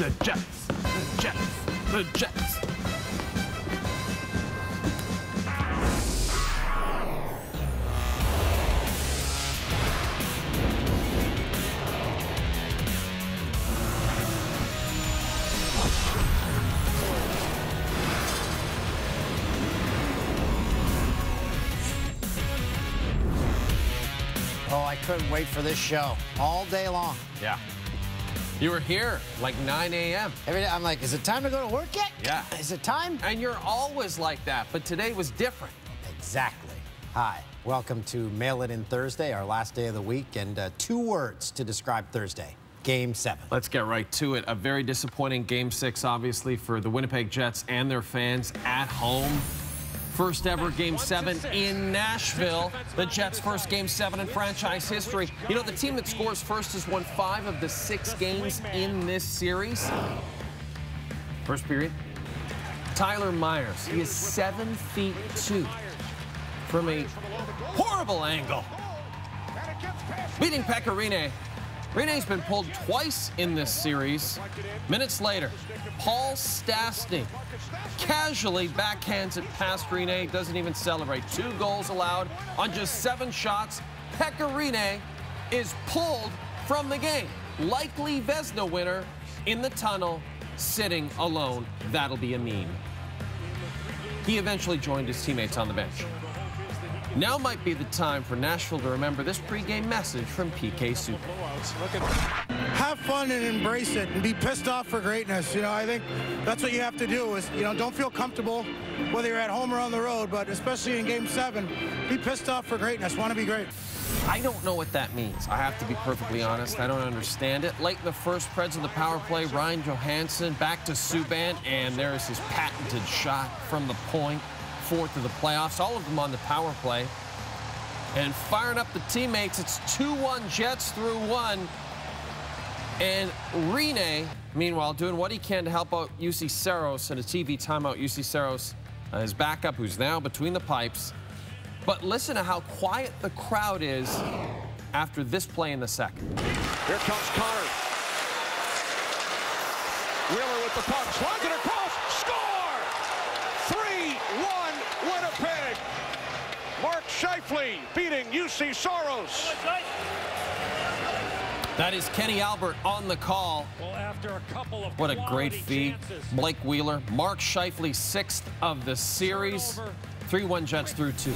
The Jets. The Jets. The Jets. Oh, I couldn't wait for this show all day long. Yeah. You were here like 9 a.m. Every day I'm like, is it time to go to work yet? Yeah. Is it time? And you're always like that, but today was different. Exactly. Hi, welcome to Mail It In Thursday, our last day of the week, and 2 words to describe Thursday. Game 7. Let's get right to it. A very disappointing Game 6, obviously, for the Winnipeg Jets and their fans at home. First ever Game 7 in Nashville. The Jets' first Game 7 in franchise history. You know, the team that scores first has won 5 of the 6 games in this series. First period. Tyler Myers. He is 7'2" from a horrible angle. Beating Pekka Rinne. Rinne's been pulled twice in this series. Minutes later, Paul Stastny casually backhands it past Rinne, doesn't even celebrate. 2 goals allowed on just 7 shots. Pekka Rinne is pulled from the game. Likely Vezina winner in the tunnel, sitting alone. That'll be a meme. He eventually joined his teammates on the bench. Now might be the time for Nashville to remember this pregame message from PK Subban. Have fun and embrace it and be pissed off for greatness. You know, I think that's what you have to do is, you know, don't feel comfortable whether you're at home or on the road, but especially in Game 7, be pissed off for greatness. Want to be great. I don't know what that means. I have to be perfectly honest. I don't understand it. Late in the first, Preds on the power play, Ryan Johansson back to Subban, and there's his patented shot from the point. 4th of the playoffs, all of them on the power play. And firing up the teammates, it's 2-1 Jets through 1. And Rinne, meanwhile, doing what he can to help out UC Saros in a TV timeout. UC Saros, his backup, who's now between the pipes. But listen to how quiet the crowd is after this play in the second. Here comes Connor. Wheeler with the puck, slides it across, score! 3-1 Winnipeg. Mark Scheifele beating UC Saros. That is Kenny Albert on the call. Well, after a couple of what a great feed. Blake Wheeler, Mark Scheifele, 6th of the series. 3-1 Jets through 2.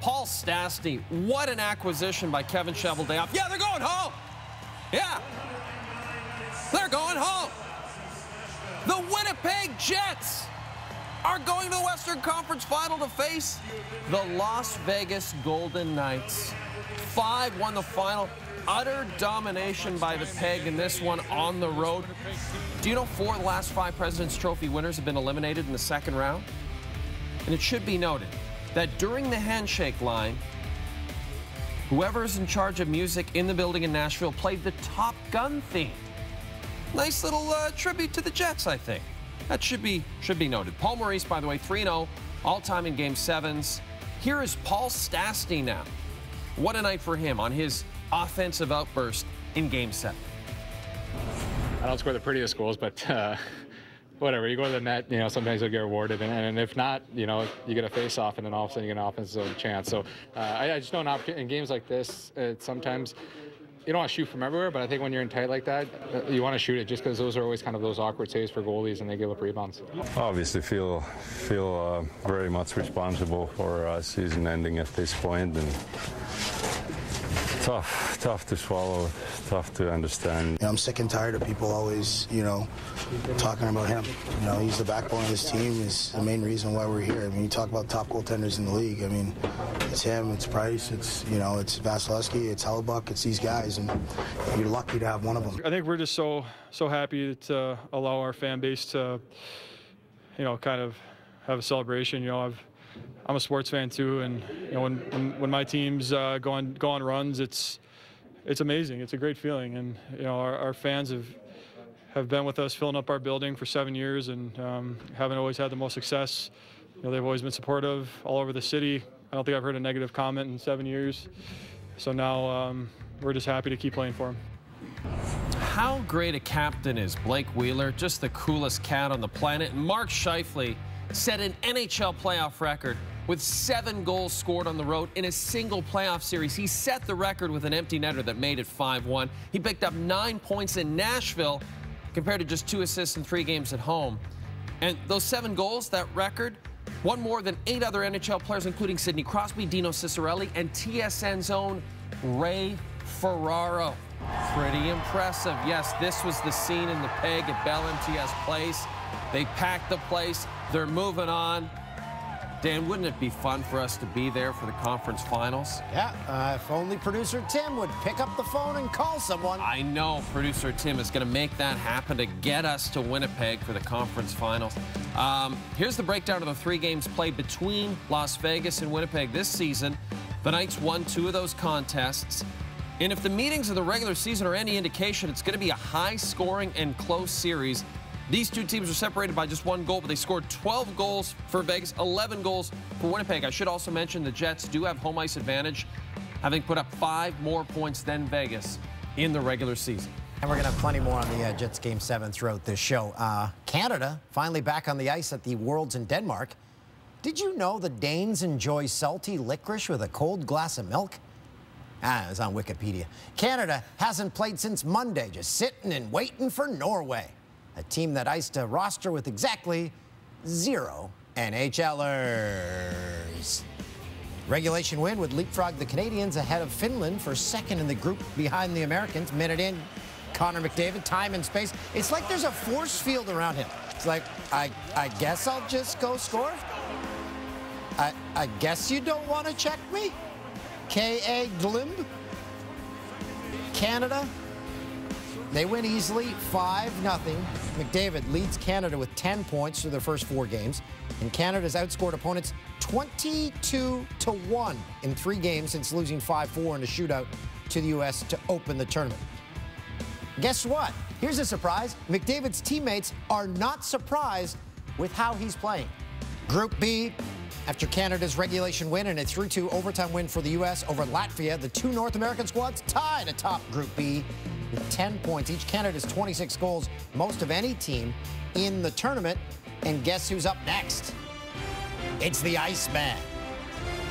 Paul Stastny, what an acquisition by Kevin Cheveldayoff. Yeah, they're going home. Yeah, they're going home. The Winnipeg Jets are going to the Western Conference Final to face the Las Vegas Golden Knights. 5-1 the final. Utter domination by the Peg in this one on the road. Do you know 4 of the last 5 President's Trophy winners have been eliminated in the second round? And it should be noted that during the handshake line, whoever is in charge of music in the building in Nashville played the Top Gun theme. Nice little tribute to the Jets, I think. That should be noted. Paul Maurice, by the way, 3-0, all-time in Game 7s. Here is Paul Stastny now. What a night for him on his offensive outburst in Game 7. I don't score the prettiest goals, but whatever. You go to the net, you know, sometimes you'll get rewarded. And if not, you know, you get a face-off, and then all of a sudden you get an offensive zone chance. So I just know in games like this, sometimes you don't want to shoot from everywhere, but I think when you're in tight like that, you want to shoot it just because those are always kind of those awkward saves for goalies and they give up rebounds. Obviously feel very much responsible for season ending at this point, and tough to swallow, tough to understand. You know, I'm sick and tired of people always, you know, talking about him. You know, he's the backbone of this team. Is the main reason why we're here. I mean, you talk about top goaltenders in the league. I mean, it's him, it's Price, it's, you know, it's Vasilevsky, it's Hellebuyck, it's these guys, and you're lucky to have one of them. I think we're just so happy to allow our fan base to, you know, kind of have a celebration. You know, I'm a sports fan too, and you know, when my teams go on runs, it's amazing. It's a great feeling, and you know, our fans have been with us, filling up our building for 7 years, and haven't always had the most success. You know, they've always been supportive all over the city. I don't think I've heard a negative comment in 7 years. So now we're just happy to keep playing for them. how great a captain is Blake Wheeler, just the coolest cat on the planet. And Mark Scheifele set an NHL playoff record with 7 goals scored on the road in a single playoff series. He set the record with an empty netter that made it 5-1. He picked up 9 points in Nashville compared to just 2 assists in 3 games at home. And those 7 goals, that record, won more than 8 other NHL players, including Sidney Crosby, Dino Ciccarelli, and TSN's own Ray Ferraro. Pretty impressive. Yes, this was the scene in the Peg at Bell MTS Place. They packed the place. They're moving on. Dan, wouldn't it be fun for us to be there for the conference finals? Yeah, if only producer Tim would pick up the phone and call someone. I know producer Tim is going to make that happen to get us to Winnipeg for the conference finals. Here's the breakdown of the 3 games played between Las Vegas and Winnipeg this season. The Knights won 2 of those contests. And if the meetings of the regular season are any indication, it's going to be a high-scoring and close series. These 2 teams are separated by just 1 goal, but they scored 12 goals for Vegas, 11 goals for Winnipeg. I should also mention the Jets do have home ice advantage, having put up 5 more points than Vegas in the regular season. And we're going to have plenty more on the Jets Game 7 throughout this show. Canada finally back on the ice at the Worlds in Denmark. Did you know the Danes enjoy salty licorice with a cold glass of milk? It was on Wikipedia. Canada hasn't played since Monday, just sitting and waiting for Norway, a team that iced a roster with exactly 0 NHLers. Regulation win would leapfrog the Canadians ahead of Finland for 2nd in the group behind the Americans. Minute in, Connor McDavid, time and space. It's like there's a force field around him. It's like, I guess I'll just go score. I guess you don't want to check me? K.A. Glimb. Canada, they win easily, 5-0. McDavid leads Canada with 10 points through their first 4 games. And Canada's outscored opponents 22-1 in 3 games since losing 5-4 in a shootout to the U.S. to open the tournament. Guess what? Here's a surprise. McDavid's teammates are not surprised with how he's playing. Group B, after Canada's regulation win and a 3-2 overtime win for the U.S. over Latvia, the 2 North American squads tied atop Group B with 10 points. Each Canada's 26 goals, most of any team in the tournament. And guess who's up next? It's the Iceman,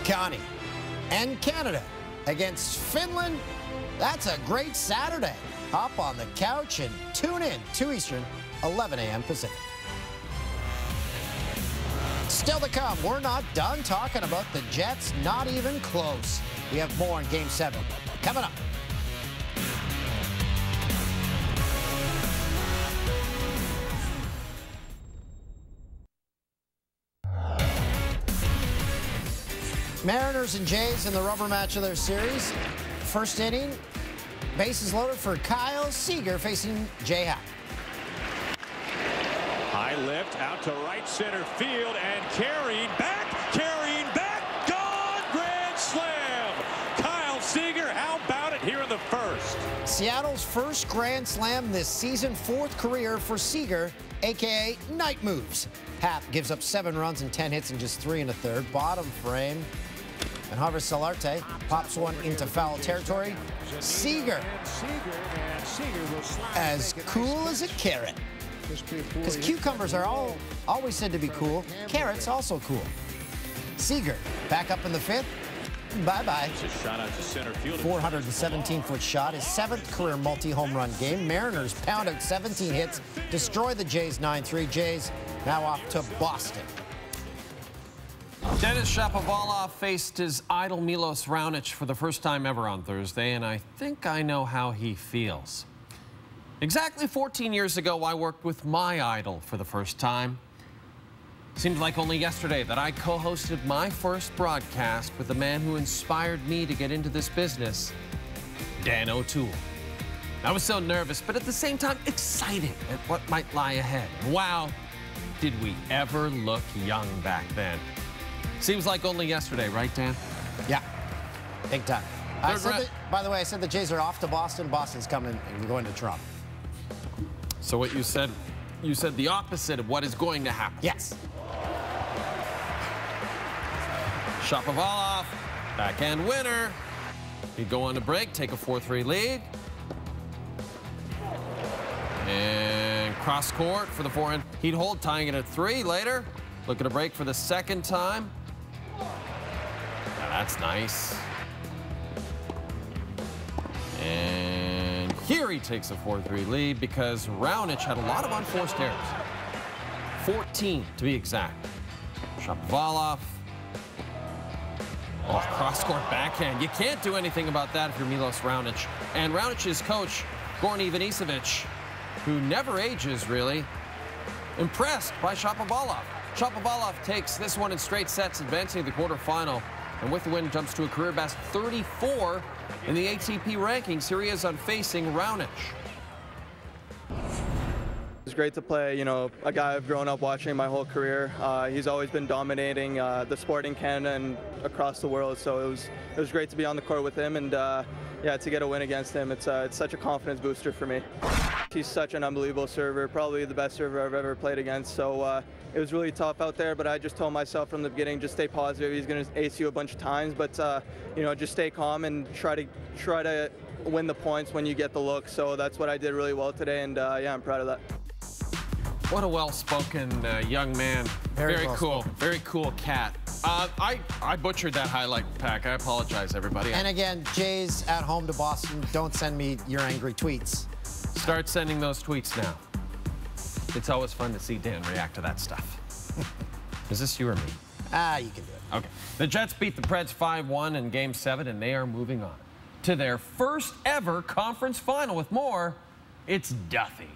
Connie, and Canada against Finland. That's a great Saturday. Hop on the couch and tune in, 2 Eastern, 11 a.m. Pacific. Still to come, we're not done talking about the Jets, not even close. We have more in Game 7 coming up. Mariners and Jays in the rubber match of their series. First inning, bases loaded for Kyle Seager facing Jay Happ. High lift out to right center field and carrying back, gone, grand slam. Kyle Seager, how about it here in the first? Seattle's first grand slam this season, 4th career for Seager, a.k.a. Night Moves. Happ gives up 7 runs and 10 hits in just 3 1/3. Bottom frame. And Javier Solarte pops one into foul territory. Seager, as cool as a carrot. Because cucumbers are always said to be cool. Carrots also cool. Seager back up in the 5th. Bye-bye. 417-foot shot. His 7th career multi-home run game. Mariners pound out 17 hits, destroy the Jays 9-3. Jays now off to Boston. Denis Shapovalov faced his idol Milos Raonic for the first time ever on Thursday, and I think I know how he feels. Exactly 14 years ago, I worked with my idol for the first time. Seemed like only yesterday that I co-hosted my first broadcast with the man who inspired me to get into this business, Dan O'Toole. I was so nervous, but at the same time excited at what might lie ahead. Wow, did we ever look young back then. Seems like only yesterday, right, Dan? Yeah, big time. By the way, I said the Jays are off to Boston. Boston's coming and we're going to Toronto. So what you said the opposite of what is going to happen. Yes. Shapovalov, backhand winner. He'd go on to break, take a 4-3 lead. And cross court for the forehand. He'd hold, tying it at 3 later. Looking to break for the second time. Now that's nice. And here he takes a 4-3 lead because Raonic had a lot of unforced errors. 14 to be exact. Shapovalov. Oh, cross-court backhand. You can't do anything about that if you're Milos Raonic. And Raunic's coach, Goran Ivanisevic, who never ages, really, impressed by Shapovalov. Shapovalov takes this one in straight sets, advancing to the quarterfinal. And with the win, jumps to a career-best 34 in the ATP rankings. Here he is on facing Raonic. It's great to play, you know, a guy I've grown up watching my whole career. He's always been dominating the sport in Canada and across the world, so it was great to be on the court with him, and yeah, to get a win against him, it's such a confidence booster for me. He's such an unbelievable server, probably the best server I've ever played against, so it was really tough out there, but I just told myself from the beginning, just stay positive. He's going to ace you a bunch of times, but you know, just stay calm and try to win the points when you get the look. So that's what I did really well today, and yeah, I'm proud of that. What a well-spoken young man. Very cool. Very cool cat. I butchered that highlight pack. I apologize, everybody. And again, Jays at home to Boston. Don't send me your angry tweets. Start sending those tweets now. It's always fun to see Dan react to that stuff. Is this you or me? You can do it. Okay. The Jets beat the Preds 5-1 in Game 7, and they are moving on to their first ever conference final. With more, it's Duffy.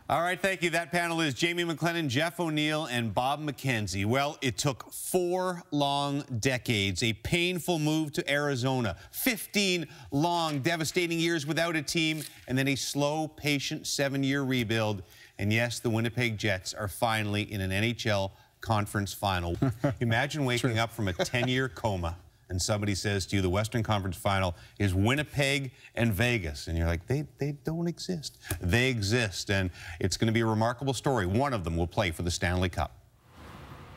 All right, thank you. That panel is Jamie McLennan, Jeff O'Neill, and Bob McKenzie. Well, it took 4 long decades, a painful move to Arizona, 15 long, devastating years without a team, and then a slow, patient 7-year rebuild. And yes, the Winnipeg Jets are finally in an NHL conference final. Imagine waking up from a 10-year coma and somebody says to you, the Western Conference Final is Winnipeg and Vegas. And you're like, they don't exist. They exist, and it's going to be a remarkable story. One of them will play for the Stanley Cup.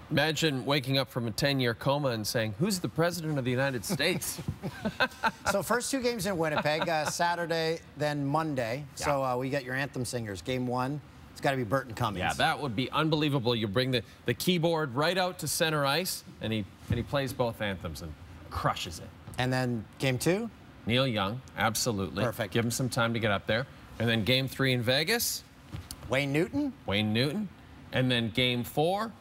Imagine waking up from a 10-year coma and saying, who's the President of the United States? So first 2 games in Winnipeg, Saturday, then Monday. Yeah. So we got your anthem singers. Game 1, it's got to be Burton Cummings. Yeah, that would be unbelievable. You bring the keyboard right out to center ice, and he plays both anthems and crushes it. And then Game 2? Neil Young, absolutely. Perfect. Give him some time to get up there. And then Game 3 in Vegas. Wayne Newton. Wayne Newton. And then Game 4,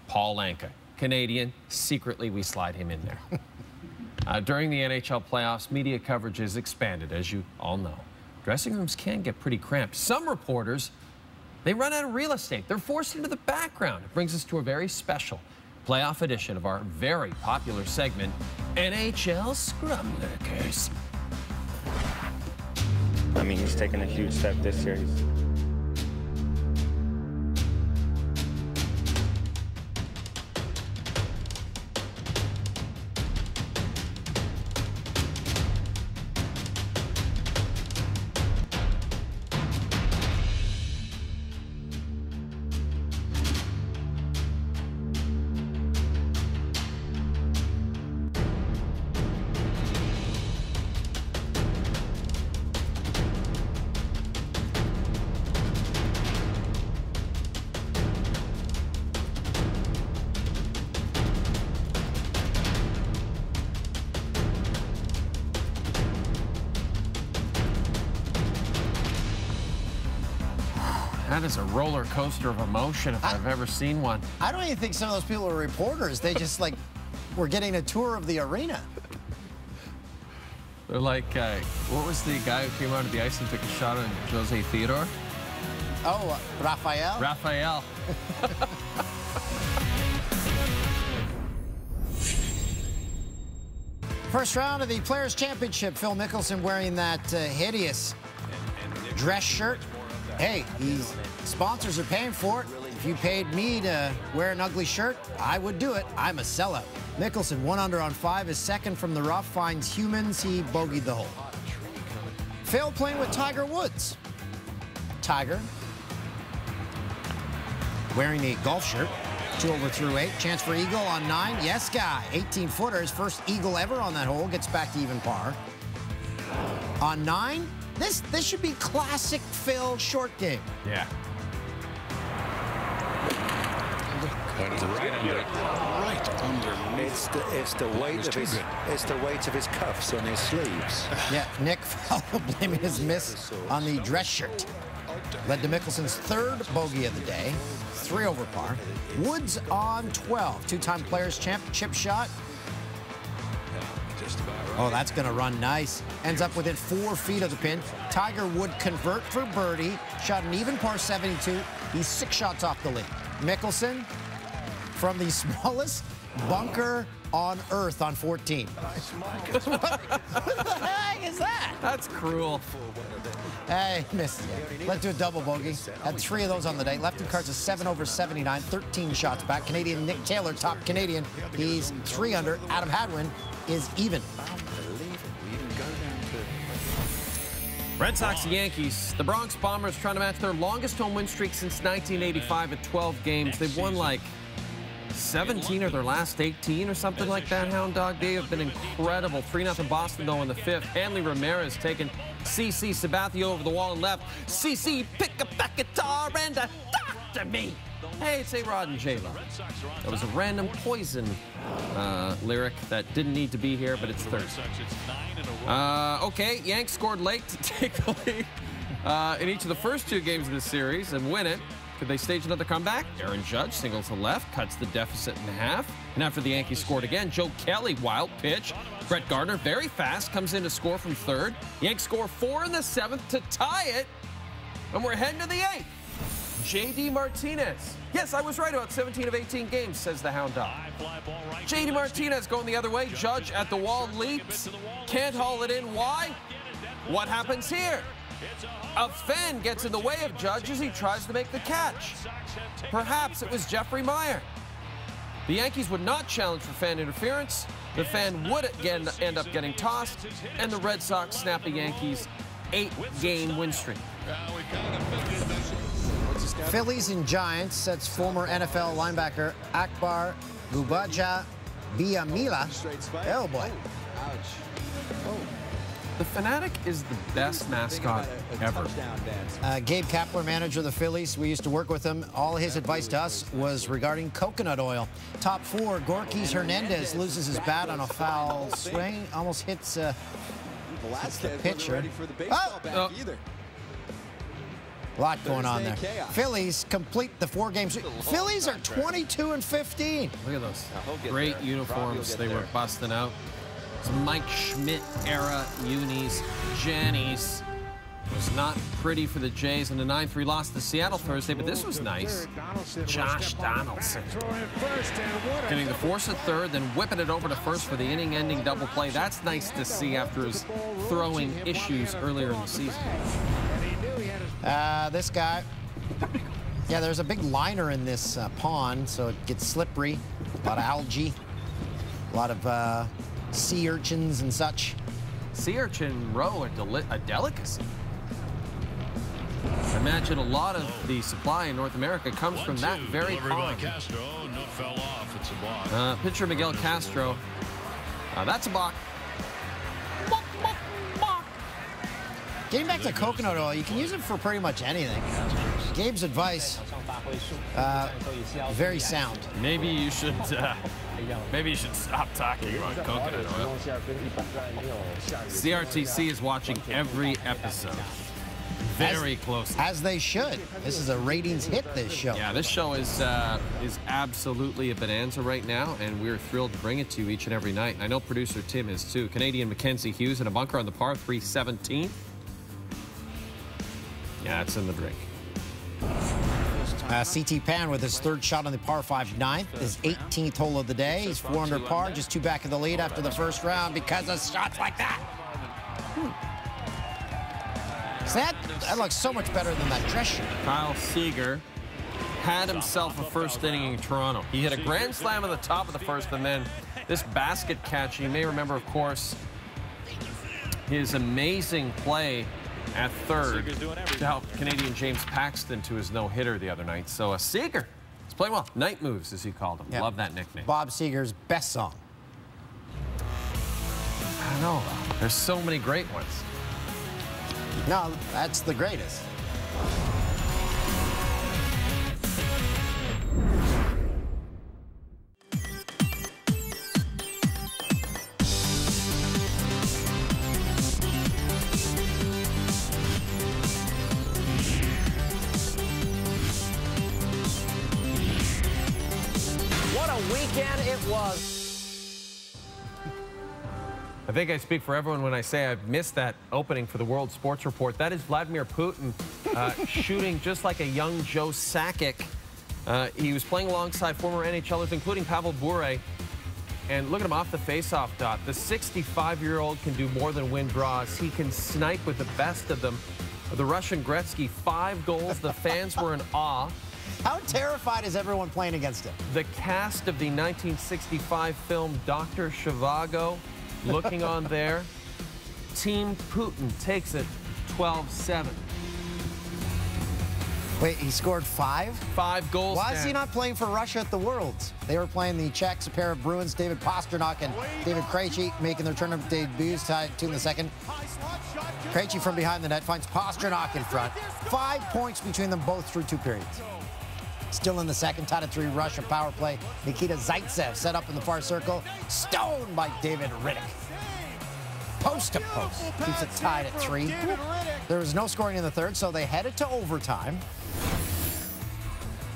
Paul Anka. Canadian. Secretly, we slide him in there. During the NHL playoffs, media coverage is expanded, as you all know. Dressing rooms can get pretty cramped. Some reporters, they run out of real estate. They're forced into the background. It brings us to a very special playoff edition of our very popular segment, NHL Scrum Lurkers. I mean, he's taken a huge step this year. That is a roller coaster of emotion if I've ever seen one. I don't even think some of those people are reporters. They just, like, were getting a tour of the arena. They're like, what was the guy who came out of the ice and took a shot on Jose Theodore? Oh, Rafael? Rafael. First round of the Players' Championship. Phil Mickelson wearing that hideous dress shirt. Hey, these sponsors are paying for it. If you paid me to wear an ugly shirt, I would do it. I'm a sellout. Mickelson, 1 under on 5, is second from the rough, finds humans. He bogeyed the hole. Phil playing with Tiger Woods. Tiger wearing a golf shirt. 2 over through 8. Chance for eagle on 9. Yes, guy. 18-footer. His first eagle ever on that hole. Gets back to even par. On 9, this should be classic Phil short game. Yeah. Right under. It's the weight of his cuffs on his sleeves. Yeah, Nick Faldo blaming his miss on the dress shirt. Led to Mickelson's third bogey of the day, 3 over par. Woods on 12, two-time Players Champ, chip shot. Oh, that's going to run nice. Ends up within 4 feet of the pin. Tiger would convert for birdie. Shot an even par 72. He's 6 shots off the lead. Mickelson from the smallest bunker on earth on 14. What the heck is that? That's cruel. Hey, missed it. Led to a double bogey. Had 3 of those on the day. Left in cards a 7 over 79, 13 shots back. Canadian Nick Taylor, top Canadian. He's 3 under. Adam Hadwin is even. Red Sox and Yankees. The Bronx Bombers trying to match their longest home win streak since 1985 at 12 games. They've won like 17 of their last 18 or something like that, Hound Dog. They have been incredible. 3-0 Boston, though, in the 5th. Hanley Ramirez taking CC Sabathia over the wall and left. CC, pick up that guitar and talk to me. Hey, it's A-Rod and J-Lo. That was a random Poison lyric that didn't need to be here, but it's Thursday. Okay, Yanks scored late to take the lead in each of the first 2 games of the series and win it. Could they stage another comeback? Aaron Judge singles to left, cuts the deficit in half. And after the Yankees scored again, Joe Kelly, wild pitch. Brett Gardner, very fast, comes in to score from third. Yanks score 4 in the 7th to tie it. And we're heading to the 8th. J.D. Martinez. Yes, I was right about 17 of 18 games, says the Hound Dog. J.D. Martinez going the other way. Judge at the wall, leaps. Can't haul it in. Why? What happens here? A fan gets in the way of Judge as he tries to make the catch. Perhaps it was Jeffrey Meyer. The Yankees would not challenge for fan interference. The fan would again end up getting tossed, and the Red Sox snap the Yankees' 8-game win streak. Phillies and Giants sets former NFL linebacker Akbar Gubaja Biamila. Oh, boy. The Fanatic is the best mascot ever. Gabe Kapler, manager of the Phillies, we used to work with him. All his advice to us was regarding coconut oil. Top 4, Gorkys Hernandez loses his bat on a foul swing. Almost hits the pitcher. Oh! A lot going on there. Phillies complete the 4 games. Phillies are 22 and 15. Look at those great uniforms they were busting out. It's Mike Schmidt era unis, Jannies. It was not pretty for the Jays in the 9-3 loss to Seattle Thursday, but this was nice. Josh Donaldson getting the force at third, then whipping it over to first for the inning-ending double play. That's nice to see after his throwing issues earlier in the season. This guy, yeah, there's a big liner in this pond, so it gets slippery. A lot of algae, a lot of sea urchins and such. Sea urchin roe, a delicacy. I imagine a lot of the supply in North America comes from that very pond. Pitcher Miguel Castro. That's a balk. Getting back to coconut oil, you can use it for pretty much anything. Gabe's advice, very sound. Maybe you should stop talking about coconut oil. CRTC is watching every episode very closely. As they should. This is a ratings hit, this show. Yeah, this show is absolutely a bonanza right now, and we're thrilled to bring it to you each and every night. And I know producer Tim is too. Canadian Mackenzie Hughes in a bunker on the par 317. Yeah, it's in the drink. CT Pan with his 3rd shot on the par 5 9th, his 18th hole of the day. He's 4 under par, just 2 back of the lead after the first round because of shots like that. So that looks so much better than that dress shirt. Kyle Seager had himself a first inning in Toronto. He hit a grand slam at the top of the first, and then this basket catch. You may remember, of course, his amazing play at third to help Canadian James Paxton to his no-hitter the other night. So Seager is playing well. Night moves, as he called him. Yep. Love that nickname. Bob Seger's best song. I don't know. There's so many great ones. No, that's the greatest. What a weekend it was. I think I speak for everyone when I say I've missed that opening for the World Sports Report. That is Vladimir Putin shooting just like a young Joe Sakic. He was playing alongside former NHLers, including Pavel Bure. And look at him off the faceoff dot. The 65-year-old can do more than win draws. He can snipe with the best of them. The Russian Gretzky, 5 goals. The fans were in awe. How terrified is everyone playing against him? The cast of the 1965 film Dr. Zhivago looking on there. Team Putin takes it 12-7. Wait, he scored 5? 5 goals. Why is he not playing for Russia at the Worlds? They were playing the Czechs, a pair of Bruins, David Pastrnak and David Krejci, making their tournament debuts, tied 2 in the second. Krejci from behind the net finds Pastrnak in front. 5 points between them both through 2 periods. Still in the second, tied at 3, Russia power play. Nikita Zaitsev set up in the far circle. Stoned by David Rittich. Post to post. Keeps it tied at 3. There was no scoring in the third, so they headed to overtime.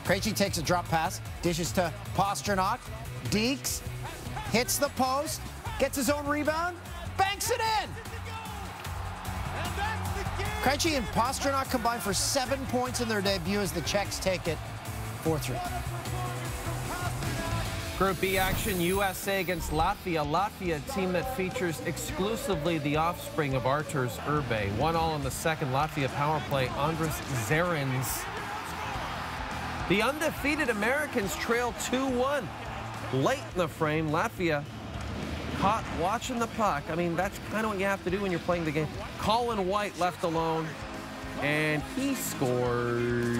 Krejci takes a drop pass, dishes to Pastrnak. Deeks hits the post, gets his own rebound, banks it in. Krejci and Pastrnak combined for 7 points in their debut as the Czechs take it 4-3. Group B action, USA against Latvia. Latvia, a team that features exclusively the offspring of Arturs Urbe. 1-1 in the second. Latvia power play, Andris Zarins. The undefeated Americans trail 2-1. Late in the frame, Latvia caught watching the puck. I mean, that's kind of what you have to do when you're playing the game. Colin White left alone, and he scores,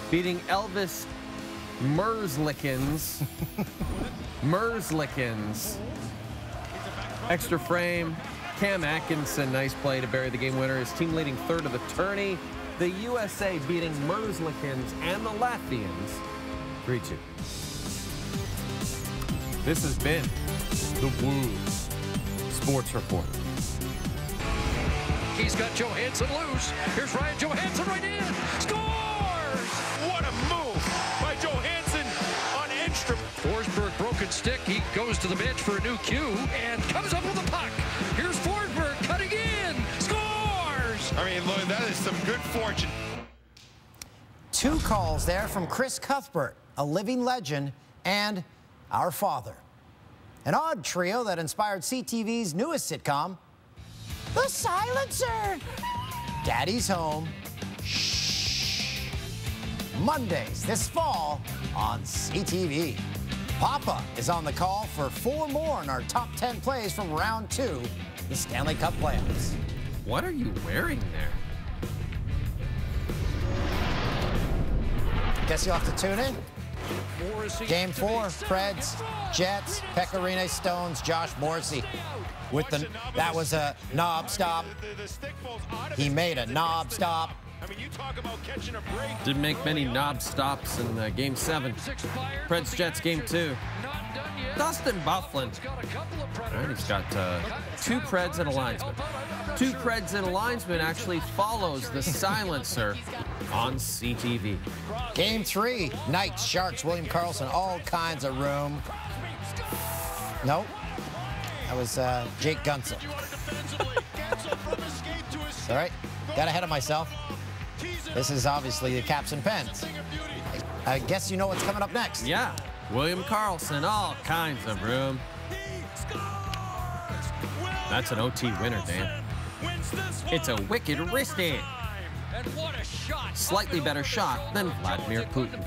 beating Elvis Merzlikins. Extra frame, Cam Atkinson, nice play to bury the game winner. His team leading third of the tourney. The USA beating Merzlikins and the Latvians 3-2. This has been the Woo Sports Report. He's got Johansson loose. Here's Ryan Johansson right in. Scores! What a move by Johansson on Enstrom. Forsberg broken stick. He goes to the bench for a new cue and comes up with a puck. Here's Forsberg cutting in. Scores! I mean, Lloyd, that is some good fortune. 2 calls there from Chris Cuthbert, a living legend, and our father. An odd trio that inspired CTV's newest sitcom, The Silencer. Daddy's Home. Shh. Mondays this fall on CTV. Papa is on the call for 4 more in our top 10 plays from round 2, the Stanley Cup playoffs. What are you wearing there? Guess you'll have to tune in. Game 4, Preds, Jets, Pecorine Stones, Josh Morrissey. With the, that was a knob stop. He made a knob stop. Didn't make many knob stops in Game 7. Preds Jets Game 2. Dustin Byfuglien. All right, he's got 2 Preds and a linesman. 2 Preds and a linesman actually follows The Silencer on CTV. Game 3, Knights, Sharks, William Karlsson, all kinds of room. Nope. That was Jake Gunsel. All right, got ahead of myself. This is obviously the Caps and Pens. I guess you know what's coming up next. Yeah, William Karlsson, all kinds of room. That's an OT winner, Dan. It's a wicked wristed. And what a shot. Slightly better shot than Vladimir Putin.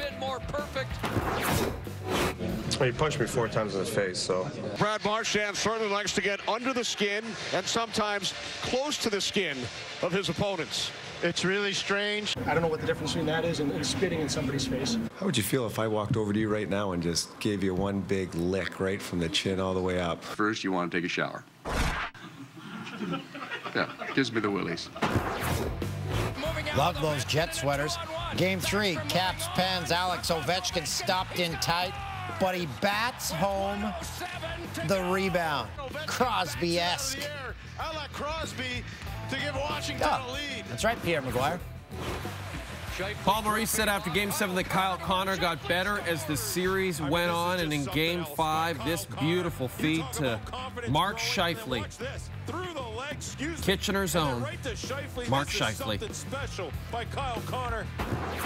Well, he punched me 4 times in the face, so. Brad Marchand certainly likes to get under the skin and sometimes close to the skin of his opponents. It's really strange. I don't know what the difference between that is and spitting in somebody's face. How would you feel if I walked over to you right now and just gave you one big lick right from the chin all the way up? First, you want to take a shower. Yeah, get gives me the willies. Love those Jet sweaters. Game 3, Caps, Pens, Alex Ovechkin stopped in tight, but he bats home the rebound. Crosby-esque. Alec Crosby to give Washington a lead. That's right, Pierre Maguire. Paul Maurice said after Game 7 that Kyle Connor got better as the series went on, and in Game 5, this beautiful feed to Mark Scheifele. Kitchener's own Mark Scheifele.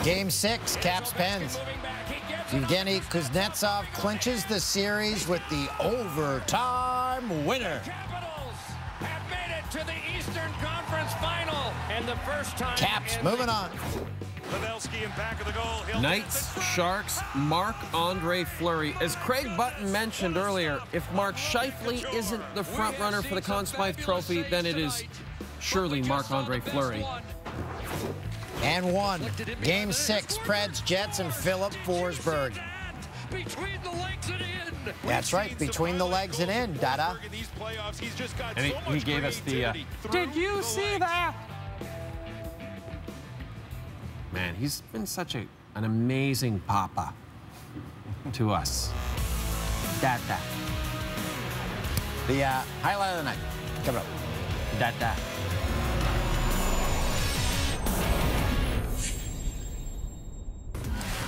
Game 6, Caps Pens. Evgeny Kuznetsov clinches the series with the overtime winner. Have made it to the Eastern Conference Final, and the first time. Caps moving on. Pavelski in back of the goal. Knights, Sharks, Marc-Andre Fleury. As Craig Button mentioned earlier, if Mark Scheifele isn't the front runner for the Conn Smythe Trophy, then it is surely Marc-Andre Fleury. And 1. Game 6, Preds, Jets, and Philip Forsberg. Between the legs and in. That's right, between the legs and in, Dada. And he gave us the, did you see that? Man, he's been such an amazing papa to us. Dada. The highlight of the night. Coming up. Dada.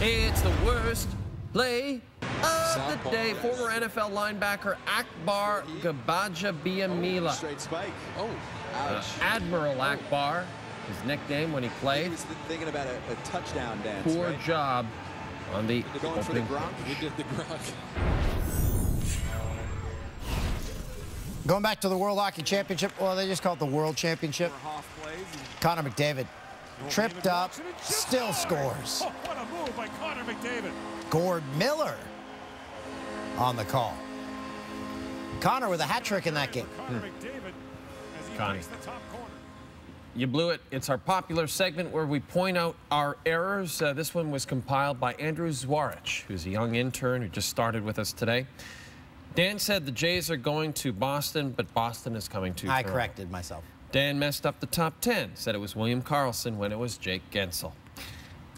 It's the worst play of the day. Former NFL linebacker Akbar Gbaja-Biamila. Straight spike. Oh, Admiral Akbar, his nickname when he played. He was thinking about a touchdown dance. Poor right? job on the They're going for the Gronk. opening. We did the Gronk. Going back to the World Hockey Championship. Well, they just call it the World Championship. Connor McDavid tripped up, still scores. Oh, what a move by Connor McDavid. Gord Miller on the call. Connor with a hat trick in that game. Connie. You blew it. It's our popular segment where we point out our errors. This one was compiled by Andrew Zwarich, who's a young intern who just started with us today. Dan said the Jays are going to Boston, but Boston is coming to I Toronto. corrected myself. Dan messed up the top 10, said it was William Karlsson when it was Jake Gensel.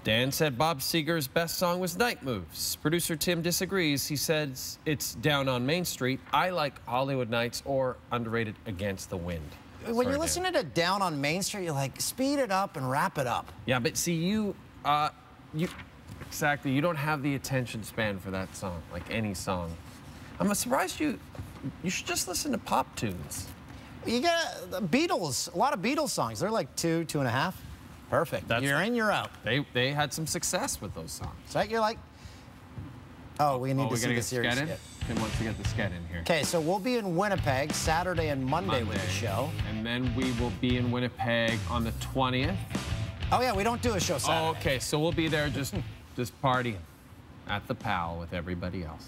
Dan said Bob Seger's best song was Night Moves. Producer Tim disagrees. He says it's Down on Main Street. I like Hollywood Nights or Underrated Against the Wind. When you're listening to Down on Main Street, you're like, speed it up and wrap it up. Yeah, but see, you exactly, you don't have the attention span for that song, like any song. I'm surprised you should just listen to pop tunes. You got the Beatles, a lot of Beatles songs. They're like 2, 2.5. Perfect. You're in, you're out. They had some success with those songs. Right? You're like, oh, we need to see the series sked in? skit. Tim wants to get the sked in here. Okay, so we'll be in Winnipeg Saturday and Monday with the show. And then we will be in Winnipeg on the 20th. Oh, yeah, we don't do a show Saturday. Oh, okay, so we'll be there just partying at the PAL with everybody else.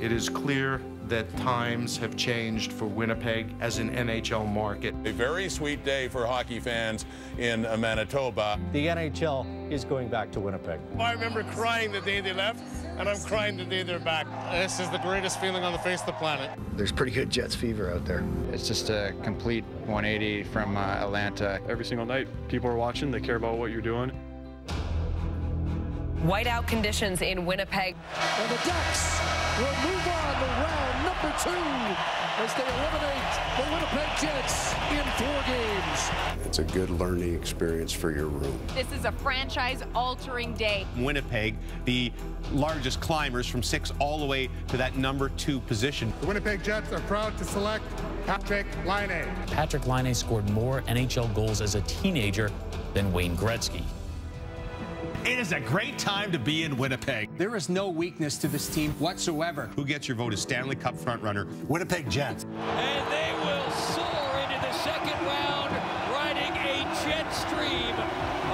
It is clear that times have changed for Winnipeg as an NHL market. A very sweet day for hockey fans in Manitoba. The NHL is going back to Winnipeg. I remember crying the day they left, and I'm crying the day they're back. This is the greatest feeling on the face of the planet. There's pretty good Jets fever out there. It's just a complete 180 from Atlanta. Every single night, people are watching. They care about what you're doing. Whiteout conditions in Winnipeg. And the Ducks will move on to round number 2 as they eliminate the Winnipeg Jets in 4 games. It's a good learning experience for your room. This is a franchise-altering day. Winnipeg, the largest climbers from 6 all the way to that number 2 position. The Winnipeg Jets are proud to select Patrick Laine. Patrick Laine scored more NHL goals as a teenager than Wayne Gretzky. It is a great time to be in Winnipeg. There is no weakness to this team whatsoever. Who gets your vote as Stanley Cup frontrunner? Winnipeg Jets. And they will soar into the second round, riding a jet stream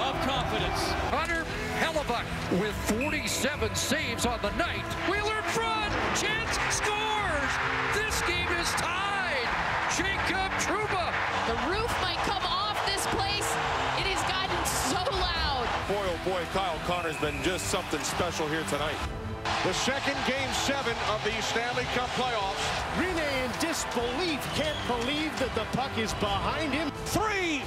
of confidence. Hunter Hellebuck with 47 saves on the night. Wheeler in front. Jets scores. This game is tied. Jacob Trouba. The roof might come off this place. It has gotten so loud. Boy, oh boy, Kyle Connor's been just something special here tonight. The second Game 7 of the Stanley Cup playoffs. Renamed disbelief. Can't believe that the puck is behind him. 3-1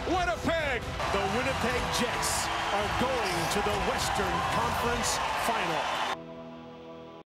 Winnipeg. The Winnipeg Jets are going to the Western Conference Final.